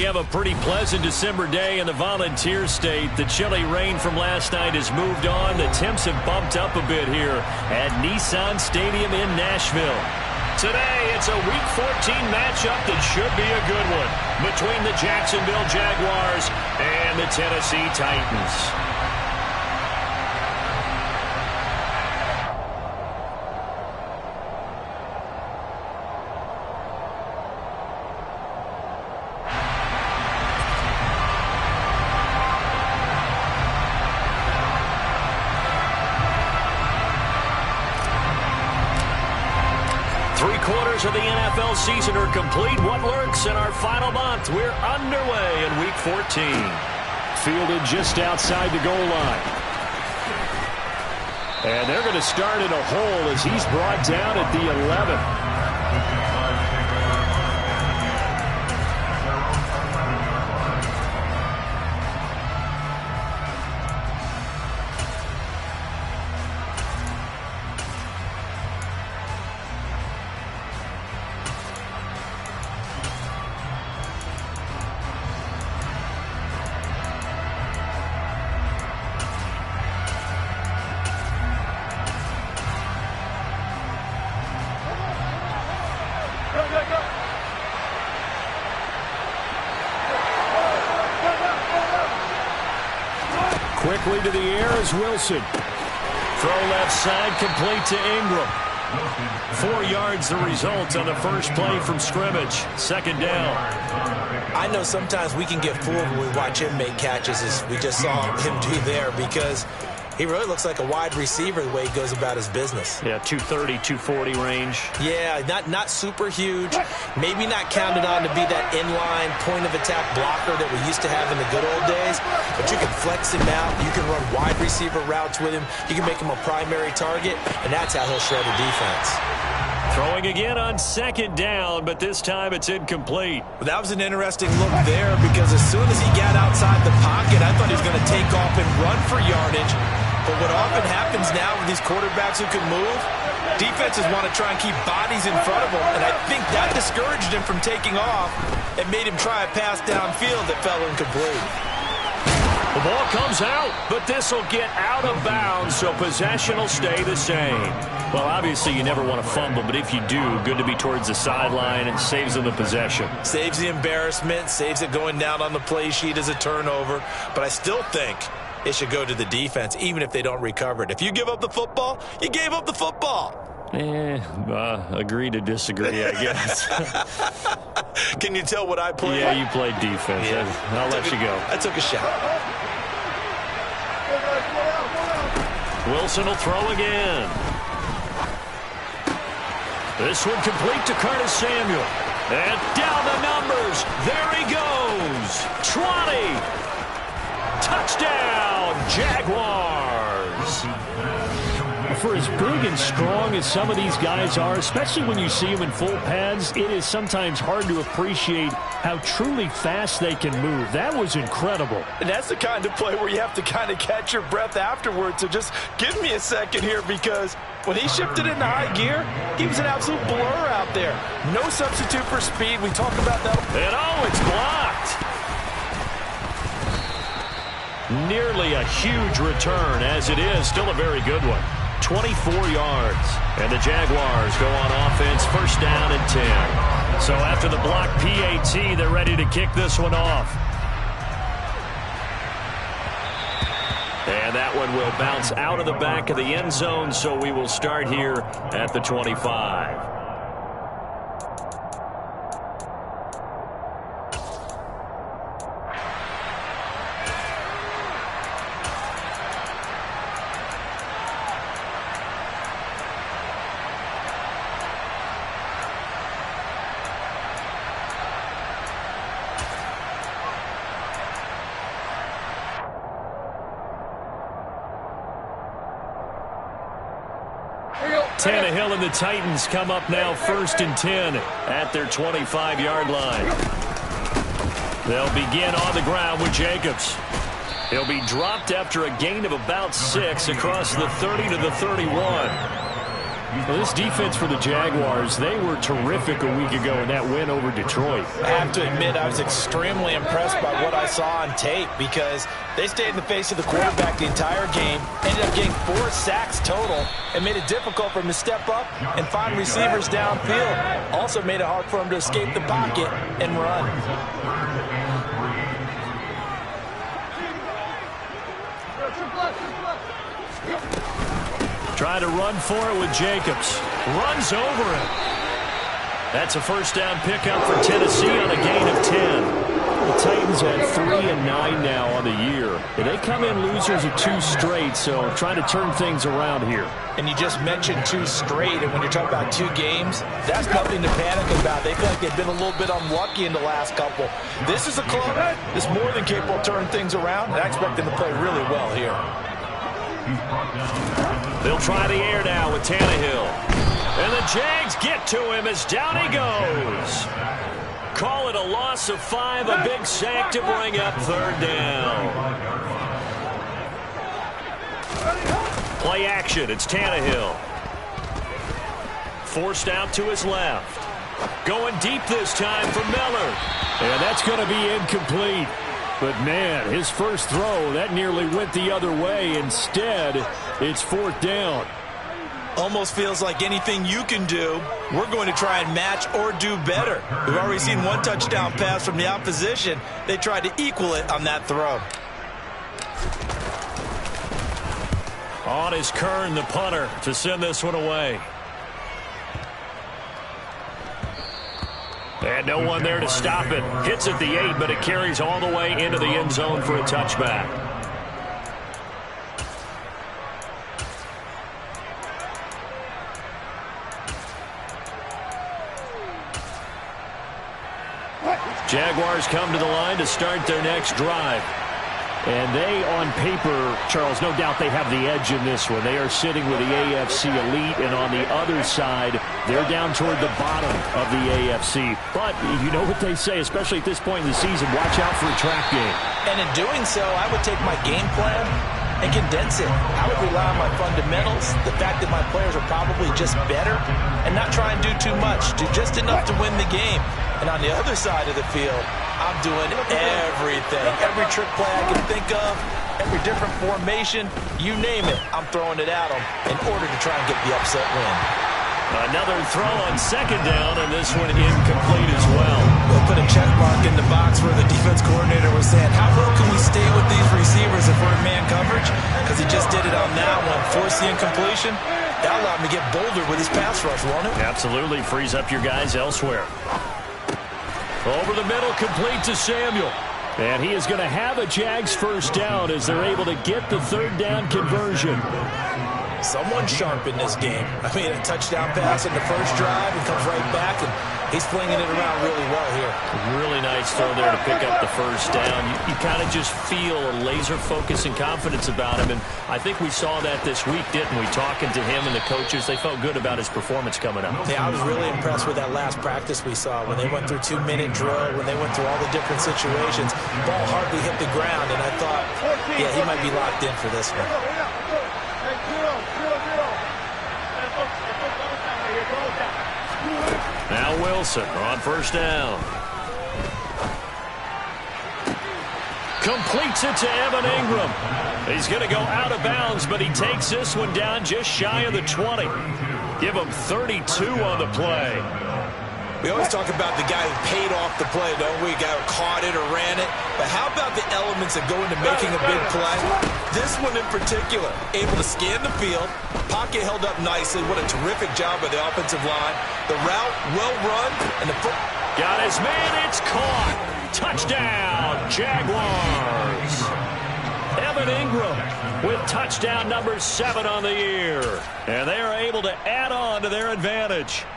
have a pretty pleasant December day in the Volunteer State. The chilly rain from last night has moved on. The temps have bumped up a bit here at Nissan Stadium in Nashville. Today, it's a Week 14 matchup that should be a good one between the Jacksonville Jaguars and the Tennessee Titans. Of the NFL season are complete. What lurks in our final month? We're underway in Week 14. Fielded just outside the goal line. And they're going to start in a hole as he's brought down at the 11. Quickly to the air is Wilson. Throw left side, complete to Ingram. 4 yards the result on the first play from scrimmage. Second down. I know sometimes we can get fooled when we watch him make catches, as we just saw him do there, because he really looks like a wide receiver the way he goes about his business. Yeah, 230, 240 range. Yeah, not super huge. Maybe not counted on to be that inline point-of-attack blocker that we used to have in the good old days. But you can flex him out. You can run wide receiver routes with him. You can make him a primary target, and that's how he'll shred a defense. Throwing again on second down, but this time it's incomplete. Well, that was an interesting look there, because as soon as he got outside the pocket, I thought he was going to take off and run for yardage. But what often happens now with these quarterbacks who can move, defenses want to try and keep bodies in front of them, and I think that discouraged him from taking off and made him try a pass downfield that fell incomplete. The ball comes out, but this will get out of bounds, so possession will stay the same. Well, obviously you never want to fumble, but if you do, good to be towards the sideline. It saves them the possession. Saves the embarrassment, saves it going down on the play sheet as a turnover, but I still think it should go to the defense, even if they don't recover it. If you give up the football, you gave up the football. Agree to disagree, I guess. Can you tell what I played? Yeah, you played defense. Yeah. I'll let you go. I took a shot. Wilson will throw again. This one complete to Curtis Samuel. And down the numbers. There he goes. 20. Touchdown, Jaguars. For as big and strong as some of these guys are, especially when you see them in full pads, it is sometimes hard to appreciate how truly fast they can move. That was incredible. And that's the kind of play where you have to kind of catch your breath afterwards. So just give me a second here, because when he shifted into high gear, he was an absolute blur out there. No substitute for speed. We talk about that. And it's blocked. Nearly a huge return, as it is still a very good one. 24 yards. And the Jaguars go on offense, first down and 10. So after the block PAT, they're ready to kick this one off. And that one will bounce out of the back of the end zone, so we will start here at the 25. Tannehill and the Titans come up now first and 10 at their 25-yard line. They'll begin on the ground with Jacobs. He'll be dropped after a gain of about 6 across the 30 to the 31. Well, this defense for the Jaguars, they were terrific a week ago in that win over Detroit. I have to admit, I was extremely impressed by what I saw on tape because they stayed in the face of the quarterback the entire game, ended up getting 4 sacks total, and made it difficult for him to step up and find receivers downfield. Also made it hard for him to escape the pocket and run. Try to run for it with Jacobs. Runs over him. That's a first down pickup for Tennessee on a gain of 10. The Titans at 3-9 now on the year. And they come in losers of 2 straight, so trying to turn things around here. And you just mentioned 2 straight, and when you're talking about 2 games, that's nothing to panic about. They feel like they've been a little bit unlucky in the last couple. This is a club that's more than capable of turning things around, and I expect them to play really well here. They'll try the air now with Tannehill. And the Jags get to him as down he goes. Call it a loss of 5, a big sack to bring up 3rd down. Play action, it's Tannehill. Forced out to his left. Going deep this time for Miller. And that's going to be incomplete. But, man, his first throw, that nearly went the other way. Instead, it's 4th down. Almost feels like anything you can do, we're going to try and match or do better. We've already seen 1 touchdown pass from the opposition. They tried to equal it on that throw. On is Kern, the punter, to send this one away. And no one there to stop it. Hits at the 8, but it carries all the way into the end zone for a touchback. Jaguars come to the line to start their next drive. And they, on paper, Charles, no doubt they have the edge in this one. They are sitting with the AFC elite, and on the other side, they're down toward the bottom of the AFC. But you know what they say, especially at this point in the season, watch out for a trap game. And in doing so, I would take my game plan and condense it. I would rely on my fundamentals, the fact that my players are probably just better, and not try and do too much, do just enough to win the game. And on the other side of the field, I'm doing everything. Every trick play I can think of, every different formation, you name it, I'm throwing it at them in order to try and get the upset win. Another throw on 2nd down, and this one incomplete as well. We'll put a check mark in the box where the defense coordinator was saying, how low can we stay with these receivers if we're in man coverage? Because he just did it on that one. Force the incompletion. That allowed him to get bolder with his pass rush, won't it? Absolutely. Frees up your guys elsewhere. Over the middle, complete to Samuel. And he is going to have a Jags first down as they're able to get the 3rd down conversion. Someone sharp in this game. I mean, a touchdown pass in the first drive and comes right back, and he's flinging it around really well here. Really nice throw there to pick up the first down. You kind of just feel a laser focus and confidence about him, and I think we saw that this week, didn't we? Talking to him and the coaches, they felt good about his performance coming up. Yeah, I was really impressed with that last practice we saw when they went through 2-minute drill, when they went through all the different situations. Ball hardly hit the ground, and I thought, yeah, he might be locked in for this one. Now Wilson on first down. Completes it to Evan Ingram. He's going to go out of bounds, but he takes this one down just shy of the 20. Give him 32 on the play. We always talk about the guy who paid off the play, don't we? The guy who caught it or ran it. But how about the elements that go into making a big play? This one in particular, able to scan the field, pocket held up nicely. What a terrific job by the offensive line. The route, well run, and the foot. Got his man, it's caught. Touchdown, Jaguars. Evan Ingram with touchdown number 7 on the year. And they are able to add on to their advantage.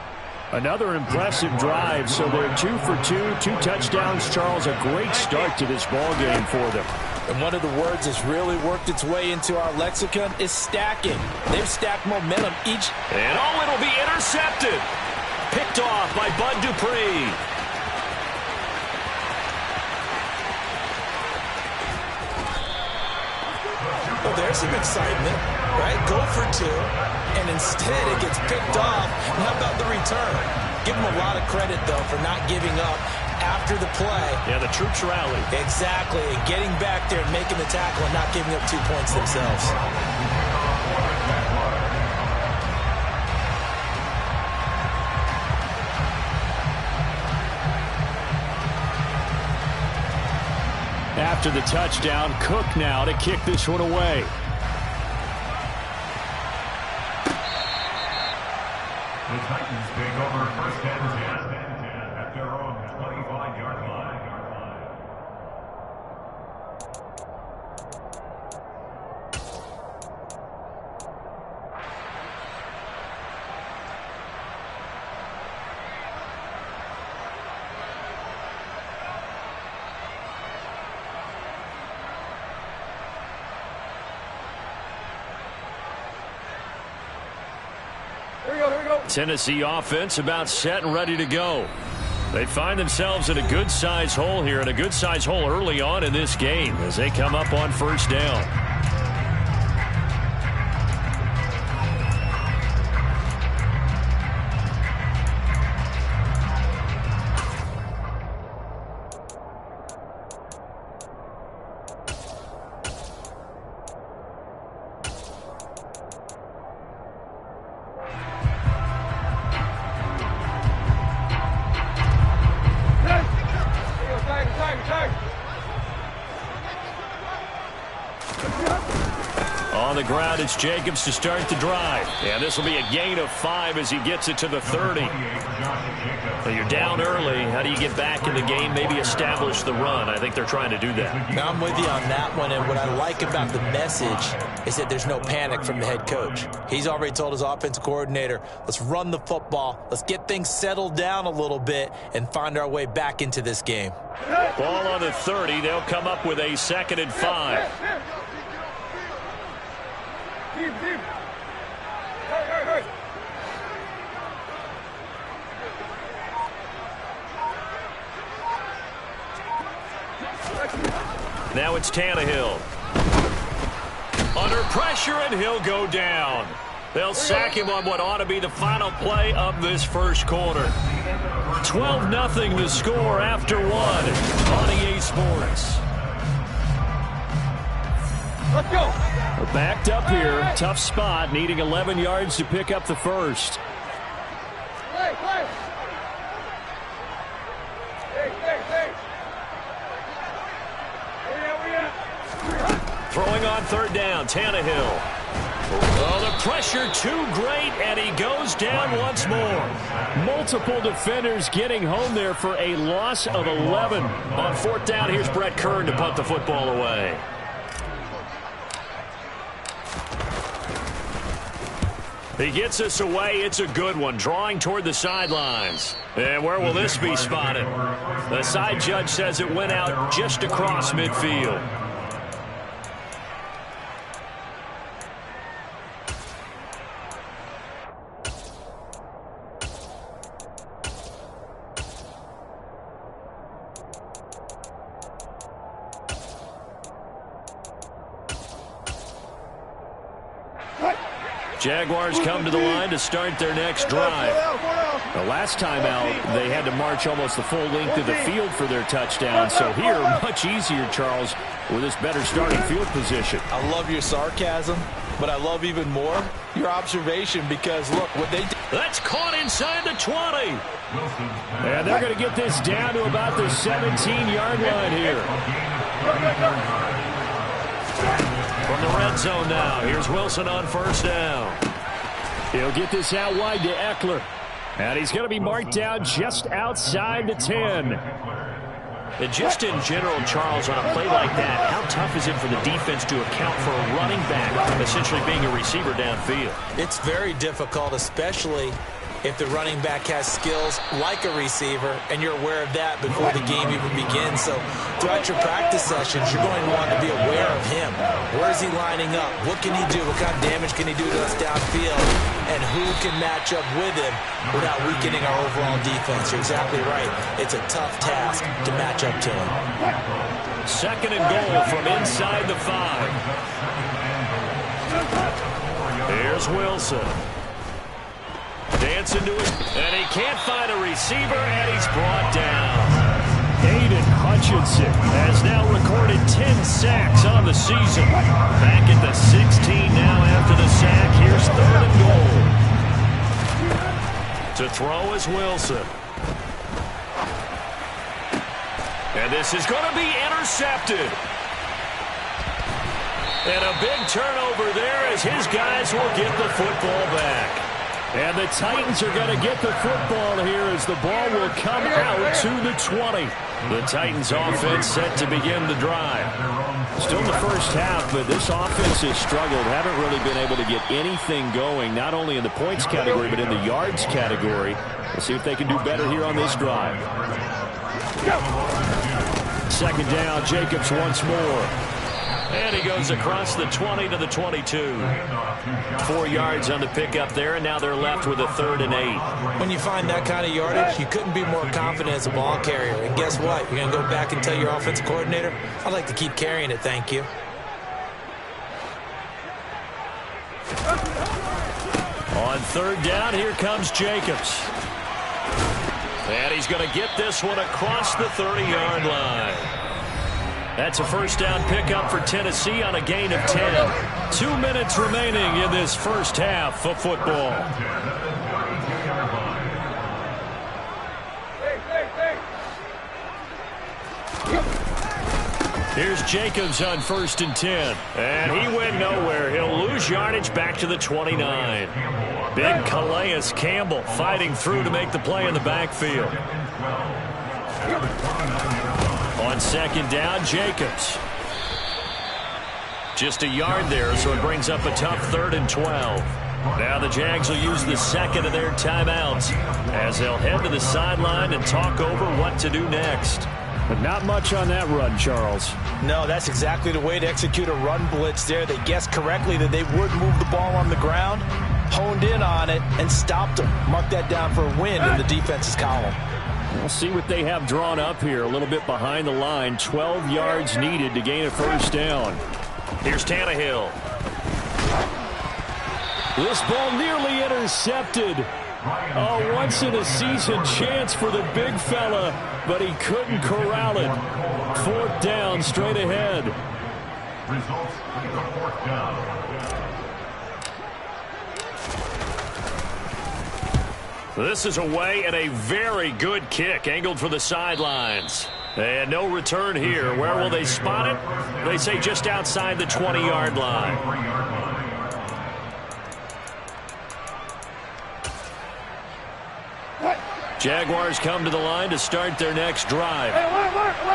Another impressive drive, so they're 2 for 2, 2 touchdowns. Charles, a great start to this ball game for them. And one of the words that's really worked its way into our lexicon is stacking. They've stacked momentum each. And it'll be intercepted. Picked off by Bud Dupree. Well, there's some excitement, right? Go for 2. and instead it gets picked off. And how about the return? Give him a lot of credit, though, for not giving up after the play. Yeah, the troops rally. Exactly. Getting back there and making the tackle and not giving up 2 points themselves. After the touchdown, Cook now to kick this one away. The Titans take over first and 10 at their own 25-yard line. Tennessee offense about set and ready to go. They find themselves in a good-sized hole here, and a good-sized hole early on in this game as they come up on first down. On the ground, it's Jacobs to start the drive. And this will be a gain of 5 as he gets it to the 30. So you're down early. How do you get back in the game, maybe establish the run? I think they're trying to do that. Now I'm with you on that one, and what I like about the message is that there's no panic from the head coach. He's already told his offensive coordinator, let's run the football, let's get things settled down a little bit, and find our way back into this game. Ball on the 30. They'll come up with a 2nd and 5. Now it's Tannehill. Under pressure, and he'll go down. They'll sack him on what ought to be the final play of this first quarter. 12-0 the score after 1 on EA Sports. Let's go. We're backed up here. Tough spot, needing 11 yards to pick up the first. Play. Throwing on third down, Tannehill. Oh, the pressure too great, and he goes down once more. Multiple defenders getting home there for a loss of 11. On fourth down, here's Brett Kern to punt the football away. He gets us away. It's a good one, drawing toward the sidelines. And where will this be spotted? The side judge says it went out just across midfield. Jaguars come to the line to start their next drive. The last time out, they had to march almost the full length of the field for their touchdown. So here, much easier, Charles, with this better starting field position. I love your sarcasm, but I love even more your observation because, look, what they did. That's caught inside the 20. And they're going to get this down to about the 17-yard line here. From the red zone now, here's Wilson on first down. He'll get this out wide to Eckler. And he's going to be marked down just outside the 10. And just in general, Charles, on a play like that, how tough is it for the defense to account for a running back essentially being a receiver downfield? It's very difficult, especially if the running back has skills like a receiver, and you're aware of that before the game even begins. So throughout your practice sessions, you're going to want to be aware of him. Where is he lining up? What can he do? What kind of damage can he do to us downfield? And who can match up with him without weakening our overall defense? You're exactly right. It's a tough task to match up to him. 2nd and goal from inside the 5. Here There's Wilson. Dancing to it, and he can't find a receiver, and he's brought down. Aiden Hutchinson has now recorded 10 sacks on the season. Back at the 16 now after the sack. Here's 3rd and goal. To throw is Wilson. And this is going to be intercepted. And a big turnover there as his guys will get the football back. And the Titans are going to get the football here as the ball will come out to the 20. The Titans offense set to begin the drive. Still in the first half, but this offense has struggled. Haven't really been able to get anything going, not only in the points category, but in the yards category. We'll see if they can do better here on this drive. 2nd down, Jacobs once more. And he goes across the 20 to the 22. 4 yards on the pickup there, and now they're left with a 3rd and 8. When you find that kind of yardage, you couldn't be more confident as a ball carrier. And guess what? You're going to go back and tell your offensive coordinator, I'd like to keep carrying it, thank you. On 3rd down, here comes Jacobs. And he's going to get this one across the 30-yard line. That's a 1st down pickup for Tennessee on a gain of 10. 2 minutes remaining in this first half of football. Here's Jacobs on 1st and 10. And he went nowhere. He'll lose yardage back to the 29. Big Calais Campbell fighting through to make the play in the backfield. On 2nd down, Jacobs. Just a yard there, so it brings up a tough 3rd and 12. Now the Jags will use the 2nd of their timeouts as they'll head to the sideline and talk over what to do next. But not much on that run, Charles. No, that's exactly the way to execute a run blitz there. They guessed correctly that they would move the ball on the ground, honed in on it, and stopped them. Mark that down for a win in the defense's column. We'll see what they have drawn up here. A little bit behind the line. 12 yards needed to gain a 1st down. Here's Tannehill. This ball nearly intercepted. A once-in-a-season chance for the big fella, but he couldn't corral it. 4th down, straight ahead. Results, the 4th down. This is away and a very good kick angled for the sidelines. And no return here. Where will they spot it? They say just outside the 20-yard line. Jaguars come to the line to start their next drive.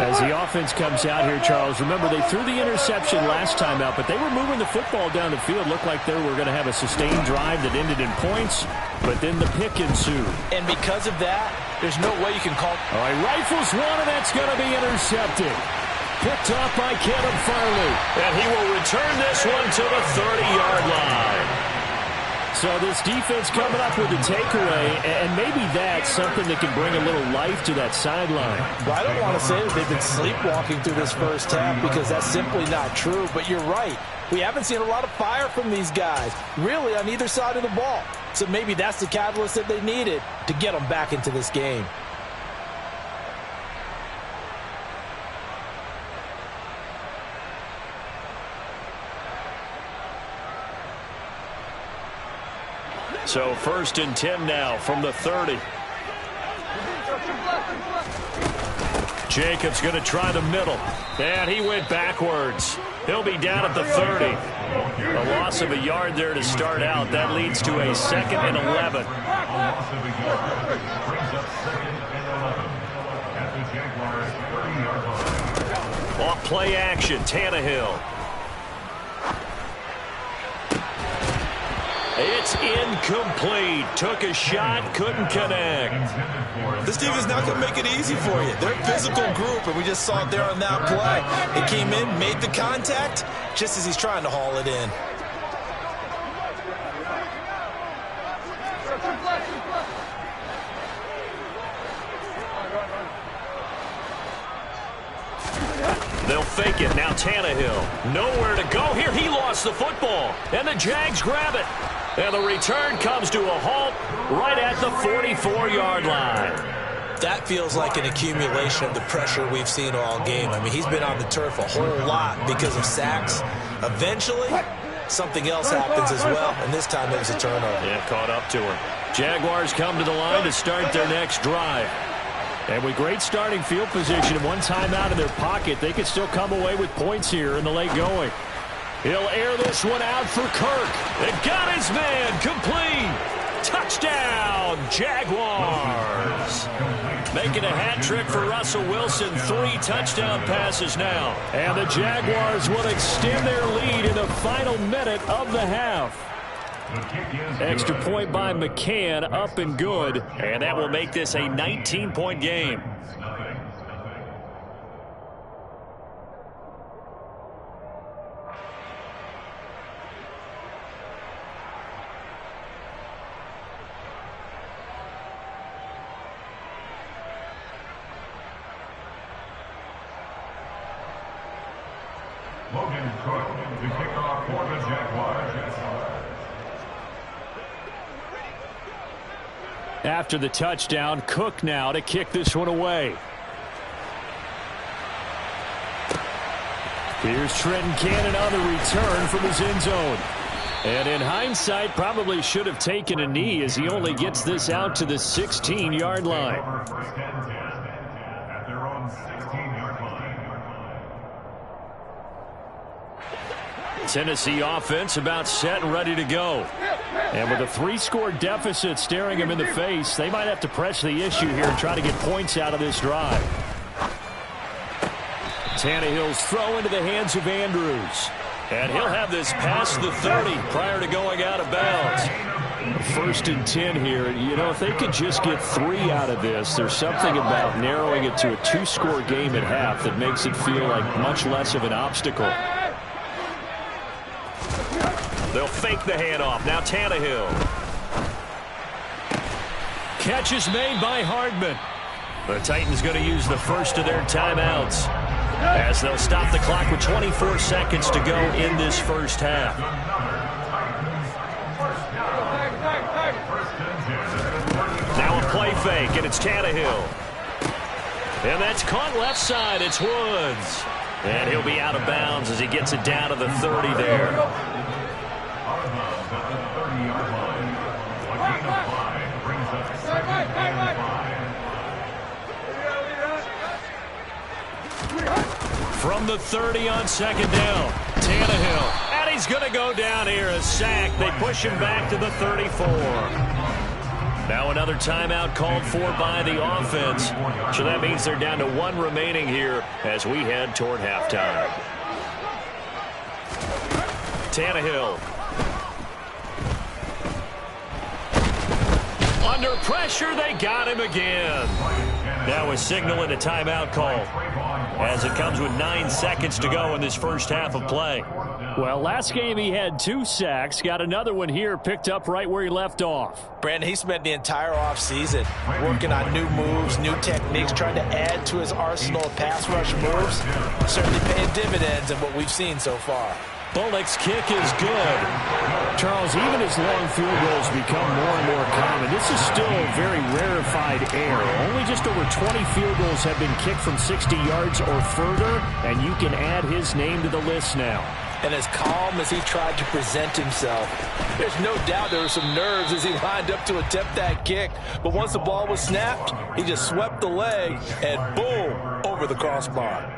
As the offense comes out here, Charles, remember they threw the interception last time out, but they were moving the football down the field. Looked like they were going to have a sustained drive that ended in points, but then the pick ensued. And because of that, there's no way you can call. All right, rifles one, and that's going to be intercepted. Picked off by Caleb Farley. And he will return this one to the 30-yard line. So this defense coming up with a takeaway, and maybe that's something that can bring a little life to that sideline. Well, I don't want to say that they've been sleepwalking through this first half because that's simply not true, but you're right. We haven't seen a lot of fire from these guys, really on either side of the ball. So maybe that's the catalyst that they needed to get them back into this game. So 1st and 10 now from the 30. Jacobs going to try the middle. And he went backwards. He'll be down at the 30. A loss of a yard there to start out. That leads to a 2nd and 11. Off play action, Tannehill. It's incomplete. Took a shot, couldn't connect. This team is not going to make it easy for you. They're a physical group, and we just saw it there on that play. It came in, made the contact, just as he's trying to haul it in. They'll fake it. Now Tannehill. Nowhere to go here. He lost the football. And the Jags grab it. And the return comes to a halt right at the 44-yard line. That feels like an accumulation of the pressure we've seen all game. I mean, he's been on the turf a whole lot because of sacks. Eventually, something else happens as well, and this time it was a turnover. Yeah, caught up to her. Jaguars come to the line to start their next drive. And with great starting field position and one timeout in their pocket, they could still come away with points here in the late going. He'll air this one out for Kirk. It got his man complete. Touchdown, Jaguars. Making a hat trick for Russell Wilson. 3 touchdown passes now. And the Jaguars will extend their lead in the final minute of the half. Extra point by McCann, up and good. And that will make this a 19-point game. Logan Cook, the kickoff for the Jaguars. After the touchdown, Cook now to kick this one away. Here's Trenton Cannon on the return from his end zone. And in hindsight, probably should have taken a knee as he only gets this out to the 16-yard line. First and 10 at their own 16-yard line. Tennessee offense about set and ready to go. And with a 3-score deficit staring him in the face, they might have to press the issue here and try to get points out of this drive. Tannehill's throw into the hands of Andrews. And he'll have this past the 30 prior to going out of bounds. 1st and 10 here. You know, if they could just get 3 out of this, there's something about narrowing it to a 2-score game at half that makes it feel like much less of an obstacle. They'll fake the handoff. Now Tannehill. Catch is made by Hardman. The Titans going to use the first of their timeouts as they'll stop the clock with 24 seconds to go in this first half. Now a play fake, and it's Tannehill. And that's caught left side. It's Woods. And he'll be out of bounds as he gets it down to the 30 there. From the 30 on 2nd down, Tannehill. And he's going to go down here, a sack. They push him back to the 34. Now another timeout called for by the offense. So that means they're down to 1 remaining here as we head toward halftime. Tannehill. Under pressure, they got him again. That was signaling a timeout call as it comes with 9 seconds to go in this first half of play. Well, last game he had 2 sacks. Got another one here picked up right where he left off. Brandon, he spent the entire offseason working on new moves, new techniques, trying to add to his arsenal of pass rush moves. Certainly paying dividends in what we've seen so far. Bullock's kick is good. Charles, even as long field goals become more and more common, this is still a very rarefied error. Only just over 20 field goals have been kicked from 60 yards or further, and you can add his name to the list now. And as calm as he tried to present himself, there's no doubt there were some nerves as he lined up to attempt that kick. But once the ball was snapped, he just swept the leg and boom, over the crossbar.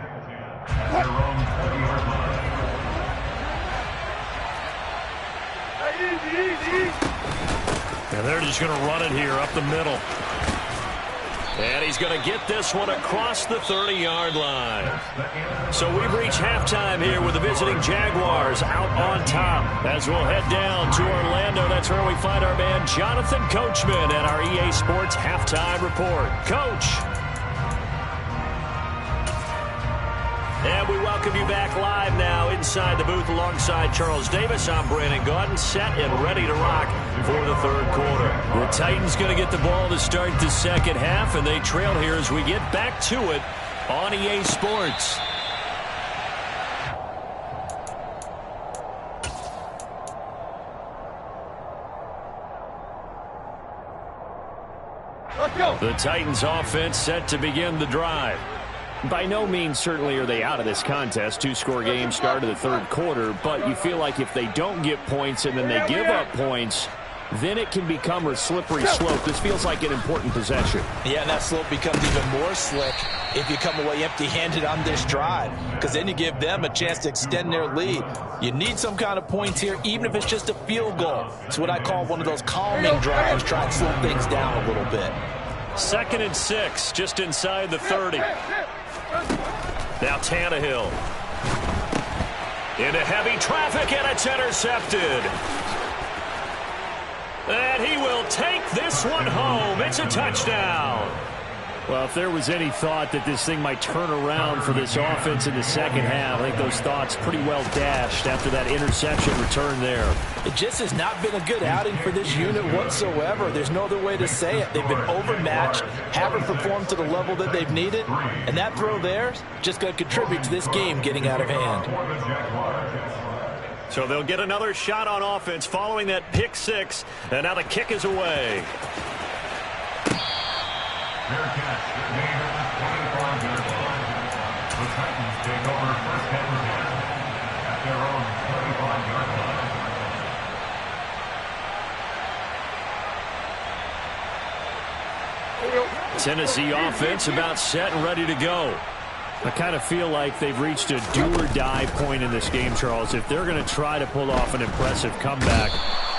And they're just going to run it here up the middle. And he's going to get this one across the 30-yard line. So we've reached halftime here with the visiting Jaguars out on top. As we'll head down to Orlando, that's where we find our man Jonathan Coachman at our EA Sports Halftime Report. Coach. And we welcome you back live now inside the booth alongside Charles Davis. I'm Brandon Gaudin, set and ready to rock for the third quarter. The Titans going to get the ball to start the second half, and they trail here as we get back to it on EA Sports. The Titans offense set to begin the drive. By no means certainly are they out of this contest. Two-score game start of the third quarter, but you feel like if they don't get points and then they give up points, then it can become a slippery slope. This feels like an important possession. Yeah, and that slope becomes even more slick if you come away empty-handed on this drive, because then you give them a chance to extend their lead. You need some kind of points here, even if it's just a field goal. It's what I call one of those calming drives, try and slow things down a little bit. 2nd and 6, just inside the 30. Now Tannehill. Into heavy traffic, and it's intercepted. And he will take this one home. It's a touchdown. Well, if there was any thought that this thing might turn around for this offense in the second half, I think those thoughts pretty well dashed after that interception return there. It just has not been a good outing for this unit whatsoever. There's no other way to say it. They've been overmatched, haven't performed to the level that they've needed, and that throw there just going to contribute to this game getting out of hand. So they'll get another shot on offense following that pick six, and now the kick is away. Fair catch. Made at the 25-yard line. The Titans take over first and 10 at their own 25-yard line. Tennessee offense about set and ready to go. I kind of feel like they've reached a do-or-die point in this game, Charles. If they're going to try to pull off an impressive comeback,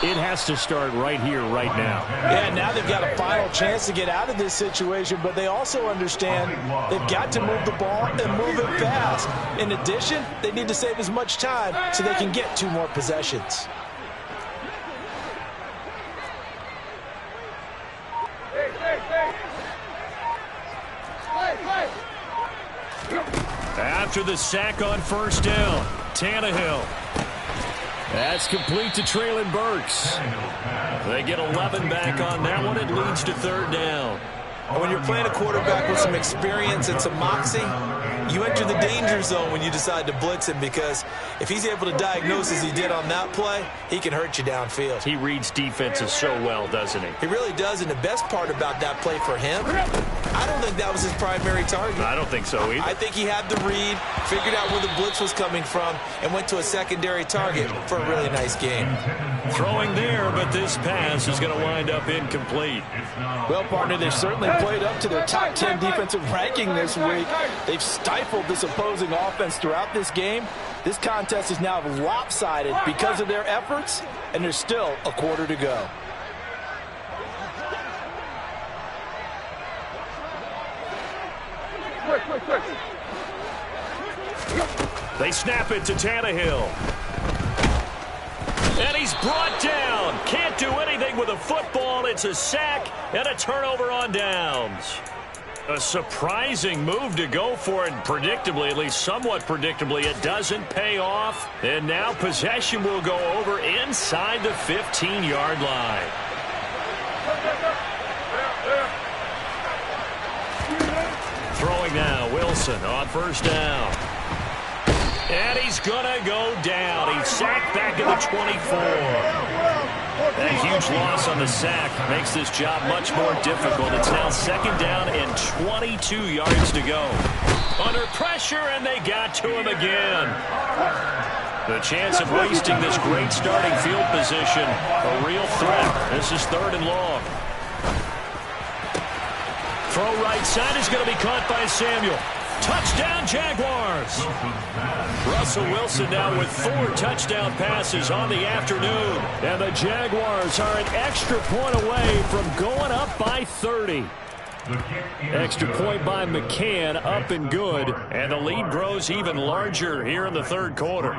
it has to start right here, right now. Yeah, now they've got a final chance to get out of this situation, but they also understand they've got to move the ball and move it fast. In addition, they need to save as much time so they can get 2 more possessions. After the sack on first down, Tannehill. That's complete to Treylon Burks. They get 11 back on that one. It leads to 3rd down. When you're playing a quarterback with some experience and some moxie, you enter the danger zone when you decide to blitz him, because if he's able to diagnose as he did on that play, he can hurt you downfield. He reads defenses so well, doesn't he? He really does, and the best part about that play for him, I don't think that was his primary target. I don't think so either. I think he had the read, figured out where the blitz was coming from, and went to a secondary target for a really nice game. Throwing there, but this pass is going to wind up incomplete. Well, partner, they've certainly played up to their top 10 defensive ranking this week. They've stifled this opposing offense throughout this game. This contest is now lopsided because of their efforts, and there's still a quarter to go. They snap it to Tannehill. And he's brought down. Can't do anything with a football. It's a sack and a turnover on downs. A surprising move to go for it. Predictably, at least somewhat predictably, it doesn't pay off. And now possession will go over inside the 15-yard line. Throwing now, Wilson on first down. And he's going to go down. He's sacked back at the 24. That huge loss on the sack makes this job much more difficult. It's now 2nd down and 22 yards to go. Under pressure, and they got to him again. The chance of wasting this great starting field position, a real threat. This is 3rd and long. Throw right side is going to be caught by Samuel. Touchdown, Jaguars. Russell Wilson now with 4 touchdown passes on the afternoon. And the Jaguars are an extra point away from going up by 30. Extra point by McCann, up and good. And the lead grows even larger here in the 3rd quarter.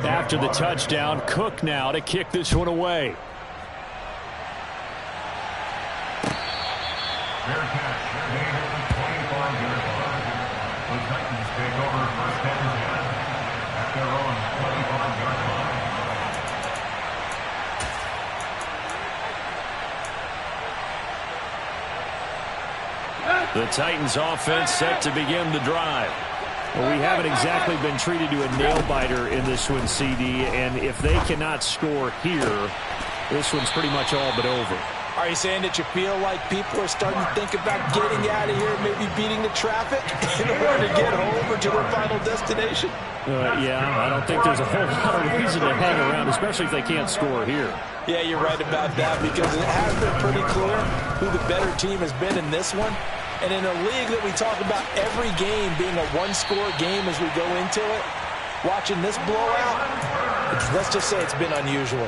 After the touchdown, Cook now to kick this one away. Fair catch. Made at the 25-yard line. The Titans take over first and 10 at their own 25-yard line. The Titans offense set to begin the drive. Well, we haven't exactly been treated to a nail-biter in this one, CD, and if they cannot score here, this one's pretty much all but over. Are you saying that you feel like people are starting to think about getting out of here, maybe beating the traffic in order to get home or to their final destination? Yeah, I don't think there's a whole lot of reason to hang around, especially if they can't score here. Yeah, you're right about that because it has been pretty clear who the better team has been in this one. And in a league that we talk about every game being a one-score game as we go into it, watching this blowout, let's just say it's been unusual.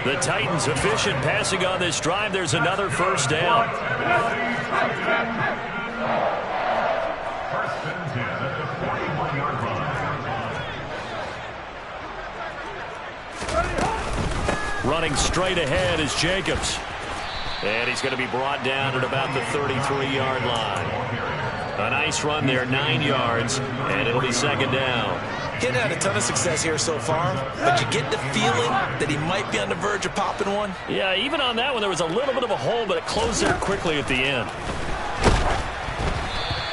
The Titans efficient passing on this drive. There's another first down. First and 10 at the 41-yard line. Running straight ahead is Jacobs. And he's going to be brought down at about the 33-yard line. A nice run there, 9 yards, and it'll be second down. He hasn't had a ton of success here so far, but you get the feeling that he might be on the verge of popping one. Yeah, even on that one, there was a little bit of a hole, but it closed there quickly at the end.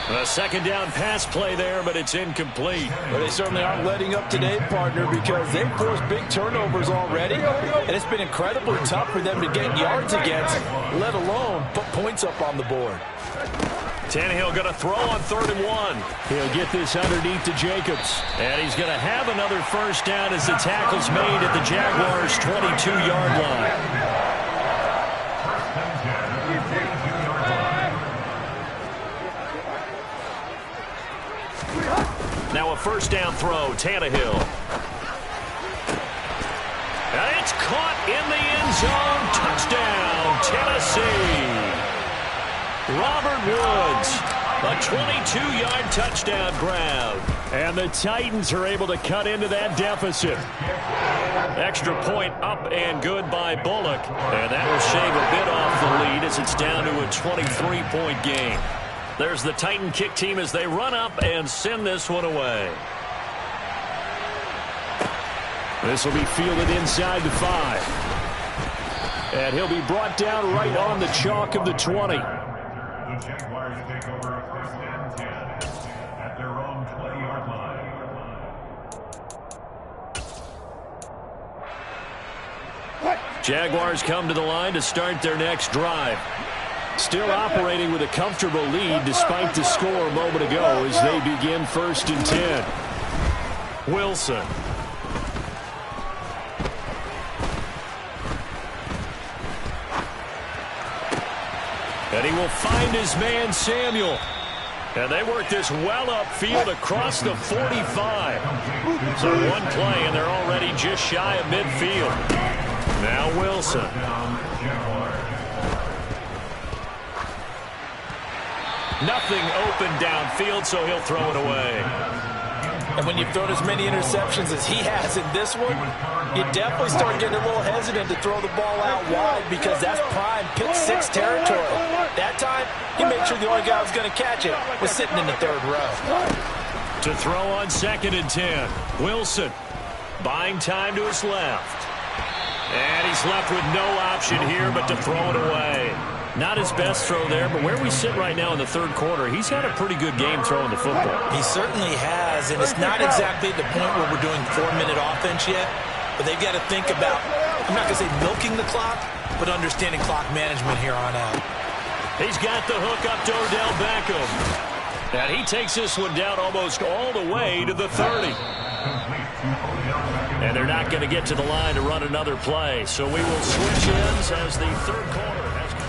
A second down pass play there, but it's incomplete. Well, they certainly aren't letting up today, partner, because they've forced big turnovers already, and it's been incredibly tough for them to get yards against, let alone put points up on the board. Tannehill going to throw on 3rd and 1. He'll get this underneath to Jacobs. And he's going to have another first down as the tackle's made at the Jaguars' 22-yard line. First and 10 at the 22-yard line. Now a first down throw, Tannehill. And it's caught in the end zone. Touchdown, Tennessee. Robert Woods, a 22-yard touchdown grab. And the Titans are able to cut into that deficit. Extra point up and good by Bullock. And that will shave a bit off the lead as it's down to a 23-point game. There's the Titan kick team as they run up and send this one away. This will be fielded inside the 5. And he'll be brought down right on the chalk of the 20. The Jaguars take over a first and 10 at their own 20-yard line. Jaguars come to the line to start their next drive. Still operating with a comfortable lead despite the score a moment ago as they begin 1st and 10. Wilson. And he will find his man, Samuel. And they work this well upfield across the 45. So one play, and they're already just shy of midfield. Now Wilson. Nothing open downfield, so he'll throw it away. And when you've thrown as many interceptions as he has in this one, you definitely start getting a little hesitant to throw the ball out wide because that's prime pick 6 territory. That time, he made sure the only guy who was going to catch it was sitting in the 3rd row. To throw on 2nd and 10. Wilson buying time to his left. And he's left with no option here but to throw it away. Not his best throw there, but where we sit right now in the 3rd quarter, he's had a pretty good game throwing the football. He certainly has, and it's not exactly the point where we're doing 4-minute offense yet, but they've got to think about, I'm not going to say milking the clock, but understanding clock management here on out. He's got the hook up to Odell Beckham. And he takes this one down almost all the way to the 30. And they're not going to get to the line to run another play, so we will switch ends as the 3rd quarter has come.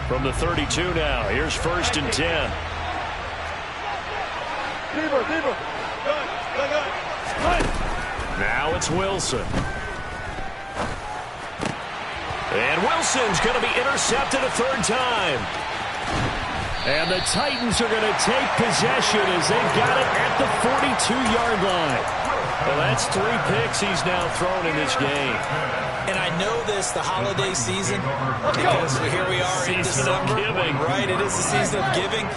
From the 32 now, here's 1st and 10. Now it's Wilson. And Wilson's going to be intercepted a 3rd time. And the Titans are going to take possession as they've got it at the 42-yard line. Well, that's 3 picks he's now thrown in this game. And I know this, the holiday season, because here we are in December. Giving. Right, it is the season of giving.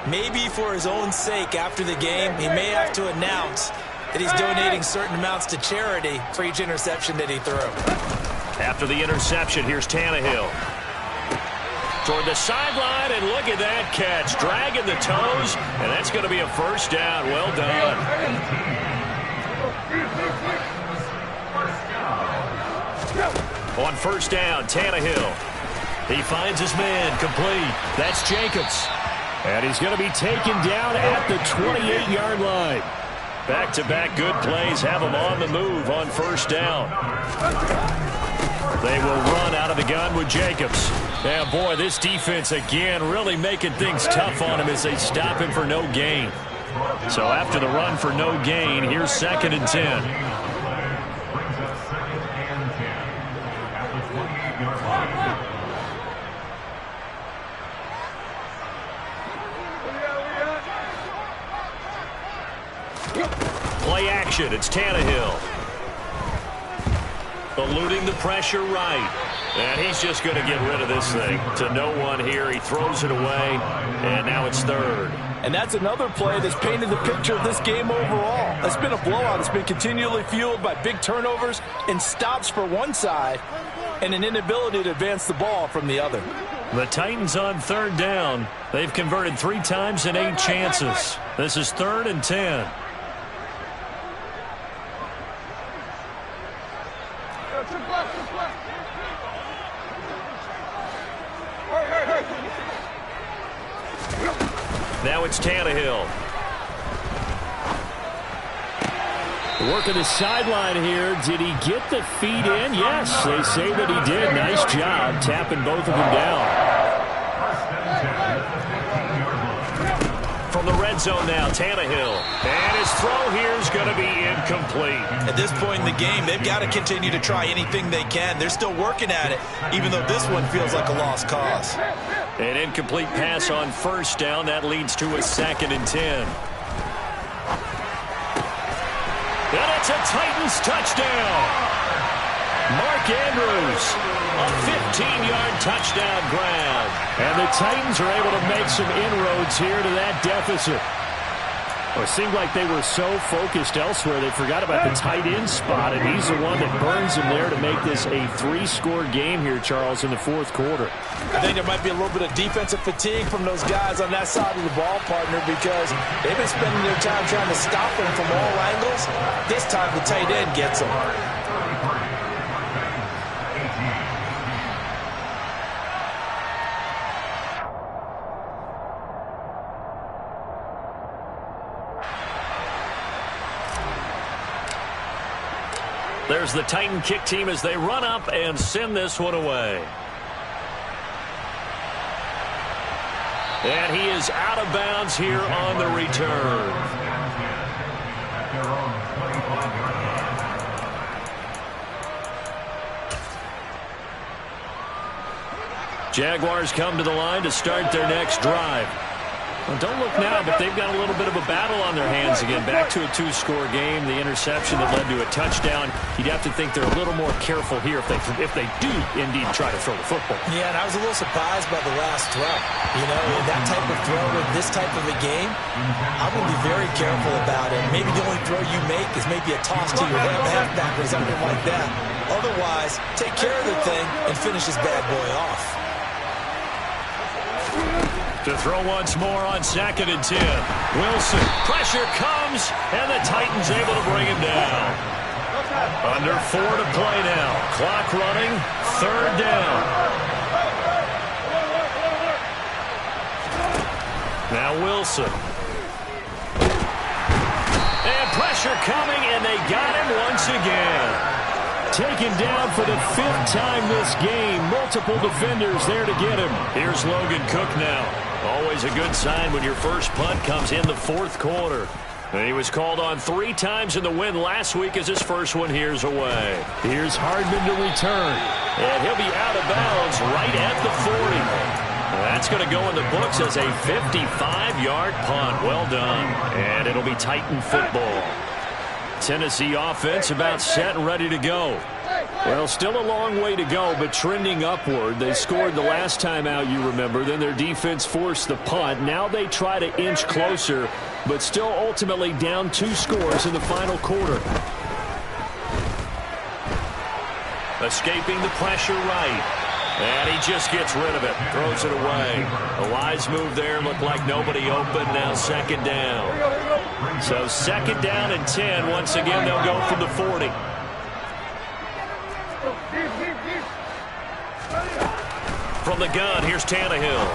Maybe for his own sake after the game, he may have to announce that he's donating certain amounts to charity for each interception that he threw. After the interception, here's Tannehill. toward the sideline, and look at that catch. Dragging the toes, and that's going to be a first down. Well done. On first down, Tannehill. He finds his man, complete. That's Jacobs. And he's going to be taken down at the 28-yard line. Back-to-back good plays have him on the move on first down. They will run out of the gun with Jacobs. Yeah, boy, this defense again really making things tough on him as they stop him for no gain. So after the run for no gain, here's 2nd and 10. Play action, it's Tannehill. Eluding the pressure right. And he's just going to get rid of this thing to no one here. He throws it away, and now it's 3rd. And that's another play that's painted the picture of this game overall. It's been a blowout. It's been continually fueled by big turnovers and stops for one side and an inability to advance the ball from the other. The Titans on 3rd down. They've converted 3 times in 8 chances. This is 3rd and 10. Now it's Tannehill. Working the sideline here. Did he get the feet in? Yes, they say that he did. Nice job tapping both of them down. From the red zone now, Tannehill. And his throw here is going to be incomplete. At this point in the game, they've got to continue to try anything they can. They're still working at it, even though this one feels like a lost cause. An incomplete pass on first down. That leads to a 2nd and 10. And it's a Titans touchdown. Mark Andrews, a 15-yard touchdown grab. And the Titans are able to make some inroads here to that deficit. Well, it seemed like they were so focused elsewhere they forgot about the tight end spot, and he's the one that burns them there to make this a 3-score game here, Charles, in the 4th quarter. I think there might be a little bit of defensive fatigue from those guys on that side of the ball, partner, because they've been spending their time trying to stop them from all angles. This time the tight end gets them. There's the Titan kick team as they run up and send this one away. And he is out of bounds here on the return. Jaguars come to the line to start their next drive. Well, don't look now, but they've got a little bit of a battle on their hands again. Back to a 2-score game. The interception that led to a touchdown. You'd have to think they're a little more careful here if they do indeed try to throw the football. Yeah, and I was a little surprised by the last throw. You know, that type of throw in this type of a game, I would be very careful about it. Maybe the only throw you make is maybe a toss to your halfback or something like that. Otherwise, take care of the thing and finish this bad boy off. To throw once more on 2nd and 10. Wilson, pressure comes, and the Titans able to bring him down. Under 4 to play now. Clock running, 3rd down. Now Wilson. And pressure coming, and they got him once again. Taken down for the 5th time this game. Multiple defenders there to get him. Here's Logan Cook now. Always a good sign when your first punt comes in the 4th quarter. And he was called on 3 times in the win last week as his first one here's away. Here's Hardman to return. And he'll be out of bounds right at the 40. That's going to go in the books as a 55-yard punt. Well done. And it'll be Titan football. Tennessee offense about set and ready to go. Well, still a long way to go, but trending upward. They scored the last time out, you remember. Then their defense forced the punt. Now they try to inch closer, but still ultimately down 2 scores in the final quarter. Escaping the pressure right. And he just gets rid of it, throws it away. A wise move there, looked like nobody open, now second down. So second down and 10. Once again, they'll go from the 40. From the gun, here's Tannehill.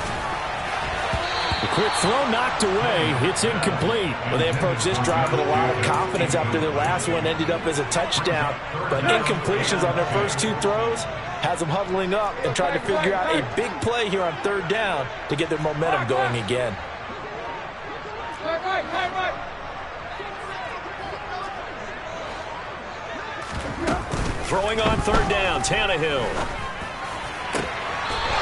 The quick throw knocked away. It's incomplete. Well, they approached this drive with a lot of confidence after their last one ended up as a touchdown. But incompletions on their first two throws has them huddling up and trying to figure out a big play here on third down to get their momentum going again. Throwing on third down, Tannehill.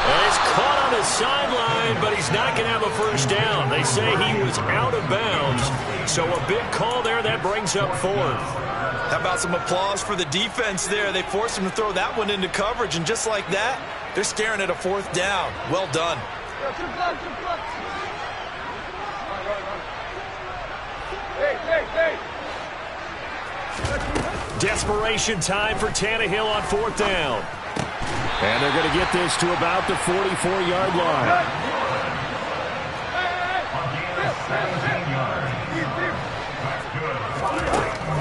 And he's caught on the sideline, but he's not going to have a first down. They say he was out of bounds. So a big call there. That brings up fourth. How about some applause for the defense there? They forced him to throw that one into coverage, and just like that, they're staring at a fourth down. Well done. Desperation time for Tannehill on fourth down. And they're going to get this to about the 44-yard line.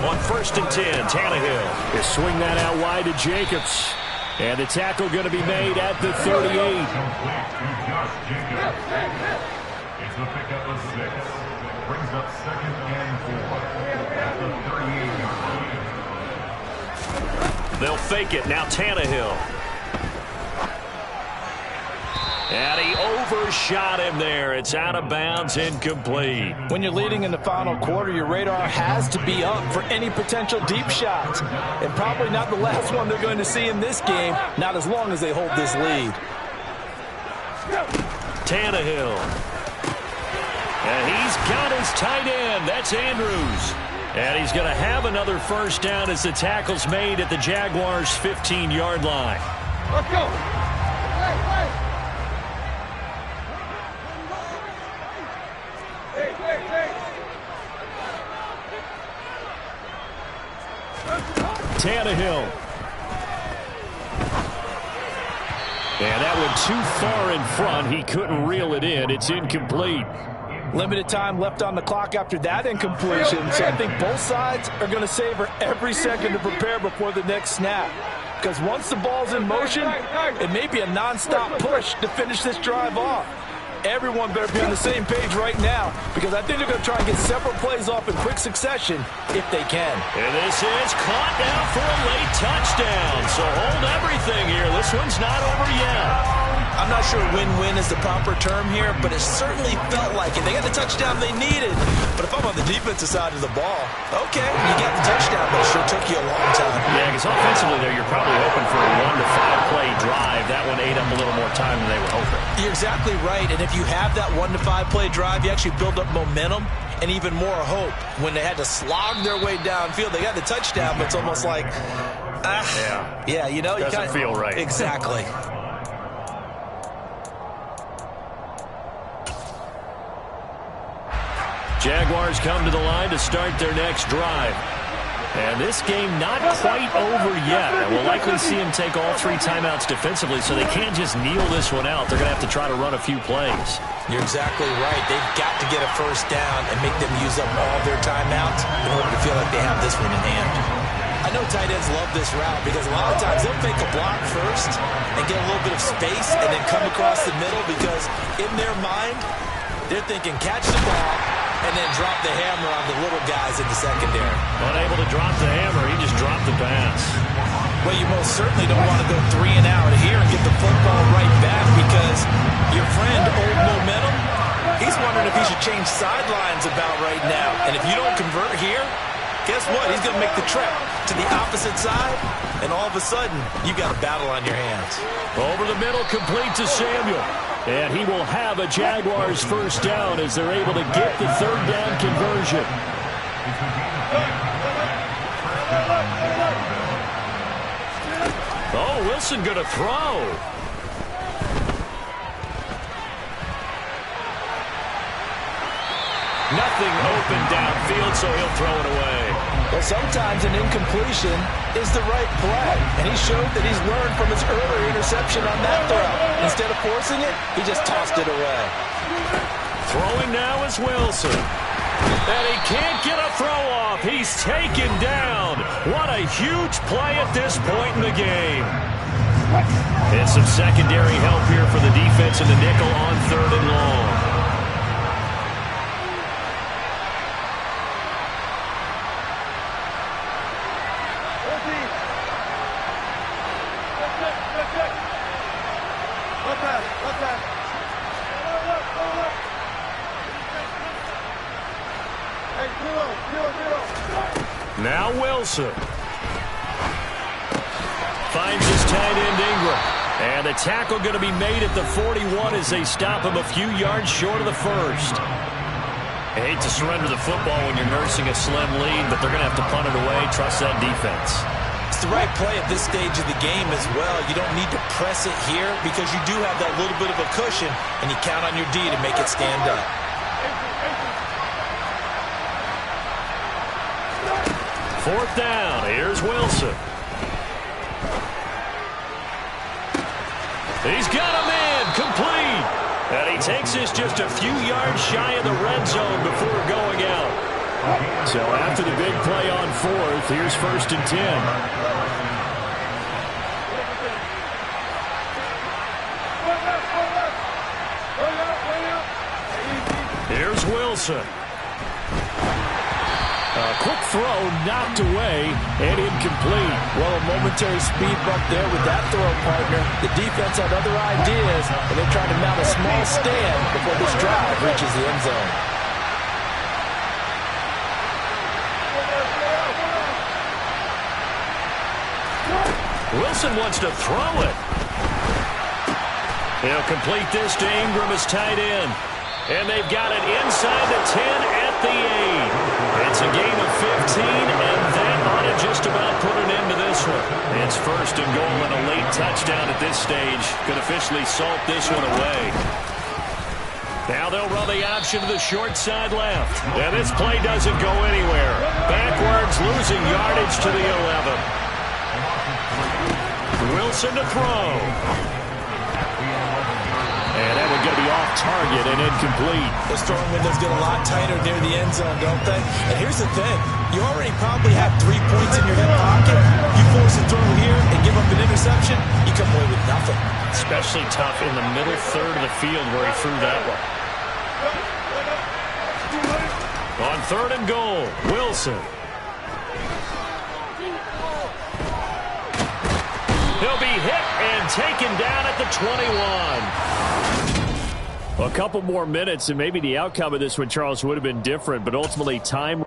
On first and 10, Tannehill. They swing that out wide to Jacobs. And the tackle going to be made at the 38. It's the pickup of 6. Brings up second and 4 at the 38-yard line. They'll fake it. Now Tannehill. And he overshot him there. It's out of bounds, incomplete. When you're leading in the final quarter, your radar has to be up for any potential deep shots. And probably not the last one they're going to see in this game, not as long as they hold this lead. Tannehill. And he's got his tight end. That's Andrews. And he's going to have another first down as the tackle's made at the Jaguars' 15-yard line. Let's go. Hey. Tannehill. And that one too far in front. He couldn't reel it in. It's incomplete. Limited time left on the clock after that incompletion, so I think both sides are going to savor every second to prepare before the next snap. Because once the ball's in motion, it may be a nonstop push to finish this drive off. Everyone better be on the same page right now, because I think they're going to try and get several plays off in quick succession if they can. And this is caught now for a late touchdown. So hold everything here. This one's not over yet. I'm not sure win-win is the proper term here, but it certainly felt like it. They got the touchdown they needed. But if I'm on the defensive side of the ball, okay, you got the touchdown, but it sure took you a long time. Yeah, because offensively there, you're probably hoping for a 1 to 5 play drive. That one ate up a little more time than they were hoping. You're exactly right, and if you have that 1 to 5 play drive, you actually build up momentum and even more hope. When they had to slog their way downfield, they got the touchdown, but it's almost like, yeah, you know, doesn't feel right. Exactly. Jaguars come to the line to start their next drive. And this game not quite over yet. And we'll likely see him take all 3 timeouts defensively, so they can't just kneel this one out. They're going to have to try to run a few plays. You're exactly right. They've got to get a first down and make them use up all their timeouts in order to feel like they have this one in hand. I know tight ends love this route because a lot of times they'll fake a block first and get a little bit of space and then come across the middle, because in their mind, they're thinking catch the ball and then drop the hammer on the little guys in the secondary. Unable to drop the hammer, he just dropped the pass. Well, you most certainly don't want to go 3 and out here and get the football right back, because your friend, Old Momentum, he's wondering if he should change sidelines about right now. And if you don't convert here, guess what? He's going to make the trek to the opposite side, and all of a sudden, you got a battle on your hands. Over the middle, complete to Samuel. And he will have a Jaguars first down as they're able to get the third down conversion. Oh, Wilson going to throw. Nothing open downfield, so he'll throw it away. Well, sometimes an incompletion is the right play, and he showed that he's learned from his earlier interception on that throw. Instead of forcing it, he just tossed it away. Throwing now is Wilson. And he can't get a throw off. He's taken down. What a huge play at this point in the game. And some secondary help here for the defense in the nickel on 3rd and long. Now Wilson. Finds his tight end Ingram. And the tackle going to be made at the 41 as they stop him a few yards short of the first. I hate to surrender the football when you're nursing a slim lead, but they're going to have to punt it away. Trust that defense. It's the right play at this stage of the game as well. You don't need to press it here because you do have that little bit of a cushion, and you count on your D to make it stand up. Fourth down. Here's Wilson. He's got a man complete. And he takes this just a few yards shy of the red zone before going out. So after the big play on 4th, here's 1st and 10. Here's Wilson. A quick throw knocked away and incomplete. Well, a momentary speed bump there with that throw, partner. The defense had other ideas, and they're trying to mount a small stand before this drive reaches the end zone. Wilson wants to throw it. He'll complete this to Ingram as tight end. And they've got it inside the 10 at the 8. It's a gain of 15, and that ought to just about put an end to this one. It's 1st and goal and a late touchdown at this stage. Could officially salt this one away. Now they'll run the option to the short side left. And this play doesn't go anywhere. Backwards, losing yardage to the 11. Wilson to throw. And that one going to be off target and incomplete. The throwing window's get a lot tighter near the end zone, don't they? And here's the thing. You already probably have 3 points in your hip pocket. You force a throw here and give up an interception, you come away with nothing. Especially tough in the middle third of the field where he threw that one. On 3rd and goal, Wilson. He'll be hit and taken down at the 21. A couple more minutes and maybe the outcome of this one, Charles, would have been different, but ultimately time